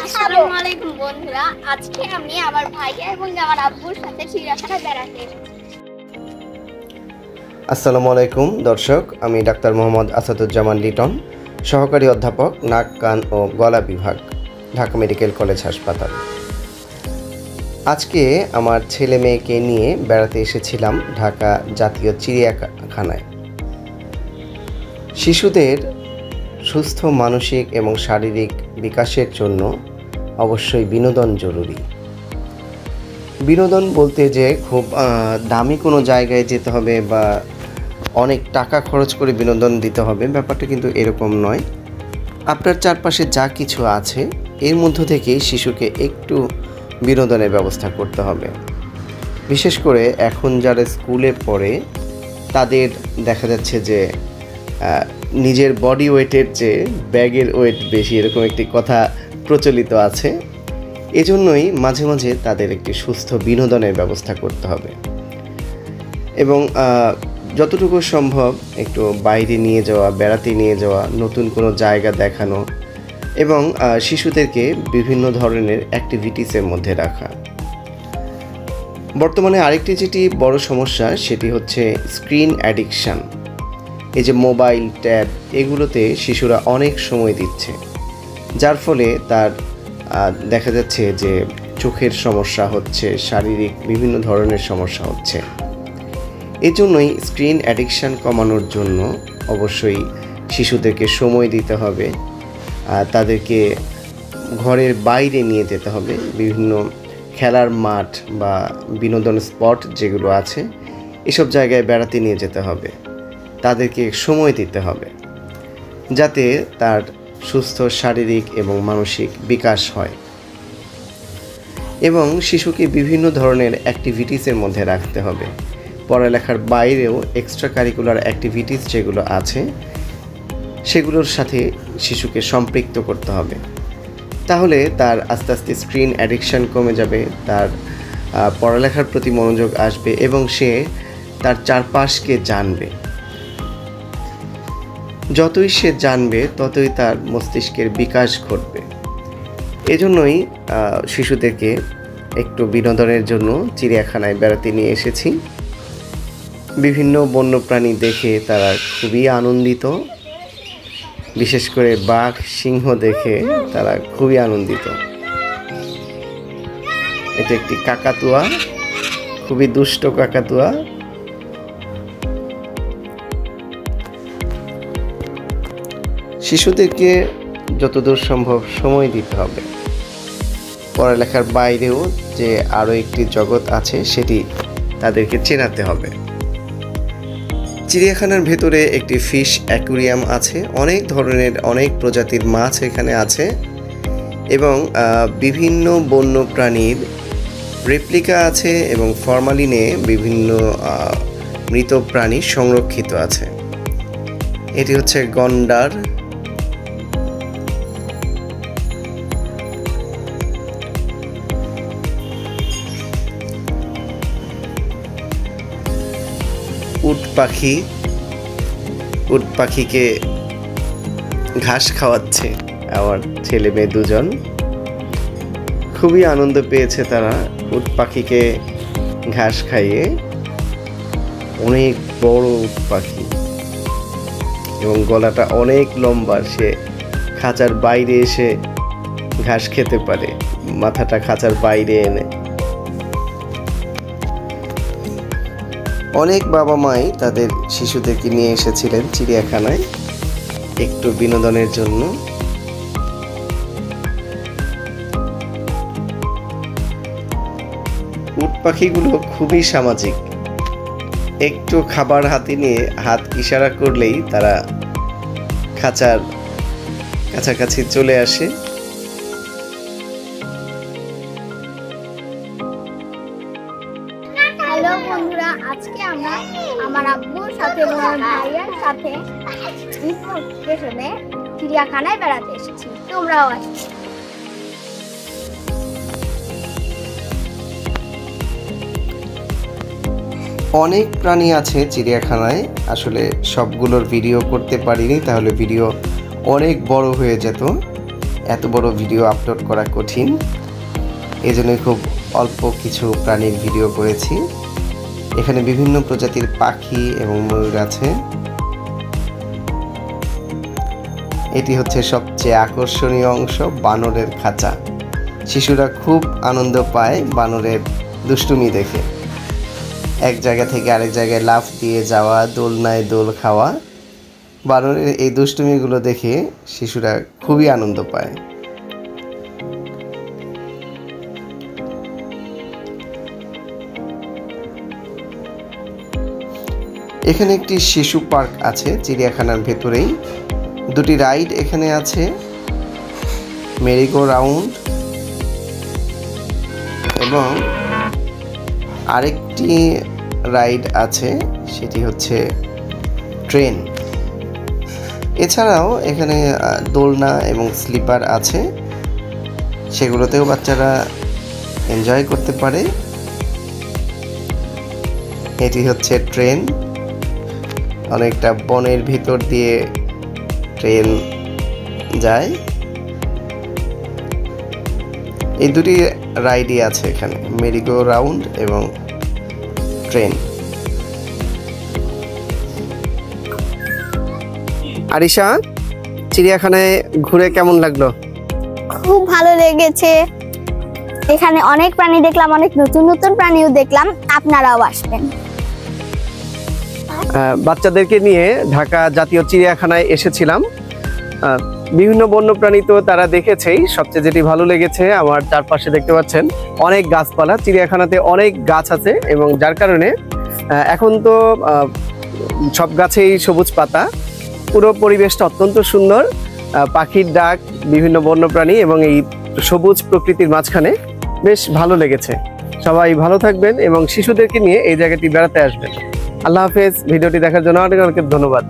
আসসালামু আলাইকুম বন্ধুরা, আজকে আমি আমার ভাইয়া এবং আমার আব্বুর সাথে চিড়িয়াখানায় বেড়াতে এসেছি। আসসালামু আলাইকুম দর্শক, আমি ডাক্তার মোহাম্মদ আসাদুজ্জামান লিটন, সহকারী অধ্যাপক নাক কান ও গলা বিভাগ, ঢাকা মেডিকেল কলেজ হাসপাতাল। আজকে আমার ছেলে মেয়েকে নিয়ে বেড়াতে এসেছিলাম ঢাকা জাতীয় চিড়িয়াখানায়। শিশুদের সুস্থ মানসিক এবং শারীরিক বিকাশের জন্য অবশ্যই বিনোদন জরুরি। বিনোদন বলতে যে খুব দামি কোনো জায়গায় যেতে হবে বা অনেক টাকা খরচ করে বিনোদন দিতে হবে, ব্যাপারটা কিন্তু এরকম নয়। আপনার চারপাশে যা কিছু আছে এর মধ্য থেকেই শিশুকে একটু বিনোদনের ব্যবস্থা করতে হবে। বিশেষ করে এখন যারা স্কুলে পড়ে তাদের দেখা যাচ্ছে যে নিজের বডি ওয়েটের চেয়ে ব্যাগের ওয়েট বেশি, এরকম একটি কথা প্রচলিত আছে। এজন্যই মাঝে মাঝে তাদের একটি সুস্থ বিনোদনের ব্যবস্থা করতে হবে এবং যতটুকু সম্ভব একটু বাইরে নিয়ে যাওয়া, বেড়াতে নিয়ে যাওয়া, নতুন কোনো জায়গা দেখানো এবং শিশুদেরকে বিভিন্ন ধরনের অ্যাক্টিভিটিসের মধ্যে রাখা। বর্তমানে আরেকটি যেটি বড় সমস্যা সেটি হচ্ছে স্ক্রিন অ্যাডিকশান। এই যে মোবাইল, ট্যাব, এগুলোতে শিশুরা অনেক সময় দিচ্ছে, যার ফলে তার দেখা যাচ্ছে যে চোখের সমস্যা হচ্ছে, শারীরিক বিভিন্ন ধরনের সমস্যা হচ্ছে। এজন্যই স্ক্রিন অ্যাডিকশান কমানোর জন্য অবশ্যই শিশুদেরকে সময় দিতে হবে, তাদেরকে ঘরের বাইরে নিয়ে যেতে হবে, বিভিন্ন খেলার মাঠ বা বিনোদন স্পট যেগুলো আছে এসব জায়গায় বেড়াতে নিয়ে যেতে হবে, তাদেরকে সময় দিতে হবে যাতে তার সুস্থ শারীরিক এবং মানসিক বিকাশ হয়। এবং শিশুকে বিভিন্ন ধরনের অ্যাক্টিভিটিসের মধ্যে রাখতে হবে। পড়ালেখার বাইরেও এক্সট্রা কারিকুলার অ্যাক্টিভিটিস যেগুলো আছে সেগুলোর সাথে শিশুকে সম্পৃক্ত করতে হবে। তাহলে তার আস্তে আস্তে স্ক্রিন অ্যাডিকশান কমে যাবে, তার পড়ালেখার প্রতি মনোযোগ আসবে এবং সে তার চারপাশকে জানবে। যতই সে জানবে ততই তার মস্তিষ্কের বিকাশ ঘটবে। এজন্যই শিশুদেরকে একটু বিনোদনের জন্য চিড়িয়াখানায় বেড়াতে নিয়ে এসেছি। বিভিন্ন বন্যপ্রাণী দেখে তারা খুবই আনন্দিত, বিশেষ করে বাঘ, সিংহ দেখে তারা খুবই আনন্দিত। এটা একটি কাকাতুয়া, খুবই দুষ্ট কাকাতুয়া। শিশুদেরকে যতদূর সম্ভব সময় দিতে হবে। পড়ালেখার বাইরেও যে আরও একটি জগৎ আছে সেটি তাদেরকে চেনাতে হবে। চিড়িয়াখানার ভেতরে একটি ফিশ অ্যাকুরিয়াম আছে, অনেক ধরনের অনেক প্রজাতির মাছ এখানে আছে এবং বিভিন্ন বন্য প্রাণীর রেপ্লিকা আছে এবং ফরমালিনে বিভিন্ন মৃত প্রাণী সংরক্ষিত আছে। এটি হচ্ছে গন্ডার। উট পাখিকে ঘাস খাওয়াচ্ছে আমার ছেলে মেয়ে দুজন। খুবই আনন্দ পেয়েছে তারা উট পাখিকে ঘাস খাইয়ে। অনেক বড় উট পাখি এবং গলাটা অনেক লম্বা, সে খাঁচার বাইরে এসে ঘাস খেতে পারে, মাথাটা খাঁচার বাইরে এনে। অনেক বাবা মাই তাদের শিশুদেরকে নিয়ে এসেছিলেন চিড়িয়াখানায় একটু বিনোদনের জন্য। উট পাখিগুলো খুবই সামাজিক, একটু খাবার হাতে নিয়ে হাত ইশারা করলেই তারা খাঁচার কাছাকাছি চলে আসে। হ্যালো বন্ধুরা, আজকে আমরা আমার আব্বুর সাথে এবং আমার ভাইয়ার সাথে স্টেশনে চিড়িয়াখানায় বেড়াতে এসেছি। তোমরাও আসো। অনেক প্রাণী আছে চিড়িয়াখানায়, আসলে সবগুলোর ভিডিও করতে পারিনি, তাহলে ভিডিও অনেক বড় হয়ে যেত। এত বড় ভিডিও আপলোড করা কঠিন, এজন্যই খুব অল্প কিছু প্রাণীর ভিডিও করেছি। এখানে বিভিন্ন প্রজাতির পাখি এবং ময়ূর আছে। এটি হচ্ছে সবচেয়ে আকর্ষণীয় অংশ, বানরের খাঁচা। শিশুরা খুব আনন্দ পায় বানরের দুষ্টুমি দেখে। এক জায়গা থেকে আরেক জায়গায় লাফ দিয়ে যাওয়া, দোলনায় দোল খাওয়া, বানরের এই দুষ্টুমিগুলো দেখে শিশুরা খুবই আনন্দ পায়। এখানে একটি শিশু পার্ক আছে চিড়িয়াখানার ভেতরেই। দুটি রাইড এখানে আছে, মেরিগো রাউন্ড এবং আরেকটি রাইড আছে, সেটি হচ্ছে ট্রেন। এছাড়াও এখানে দোলনা এবং স্লিপার আছে, সেগুলোতেও বাচ্চারা এনজয় করতে পারে। এটি হচ্ছে ট্রেন, অনেকটা বনের ভিতর দিয়ে ট্রেন যায়। এই দুটি রাইডই আছে এখানে, মেরিগো রাউন্ড এবং ট্রেন। আরিশা, চিড়িয়াখানায় ঘুরে কেমন লাগলো? খুব ভালো লেগেছে। এখানে অনেক প্রাণী দেখলাম, অনেক নতুন নতুন প্রাণীও দেখলাম। আপনারাও আসবেন। বাচ্চাদেরকে নিয়ে ঢাকা জাতীয় চিড়িয়াখানায় এসেছিলাম। বিভিন্ন বন্যপ্রাণী তো তারা দেখেছেই, সবচেয়ে যেটি ভালো লেগেছে আমার চারপাশে দেখতে পাচ্ছেন অনেক গাছপালা। চিড়িয়াখানাতে অনেক গাছ আছে এবং যার কারণে এখন তো সব গাছেই সবুজ পাতা, পুরো পরিবেশটা অত্যন্ত সুন্দর। পাখির ডাক, বিভিন্ন বন্যপ্রাণী এবং এই সবুজ প্রকৃতির মাঝখানে বেশ ভালো লেগেছে। সবাই ভালো থাকবেন এবং শিশুদেরকে নিয়ে এই জায়গাটি বেড়াতে আসবেন। আল্লাহ হাফেজ। ভিডিওটি দেখার জন্য অনেক অনেক ধন্যবাদ।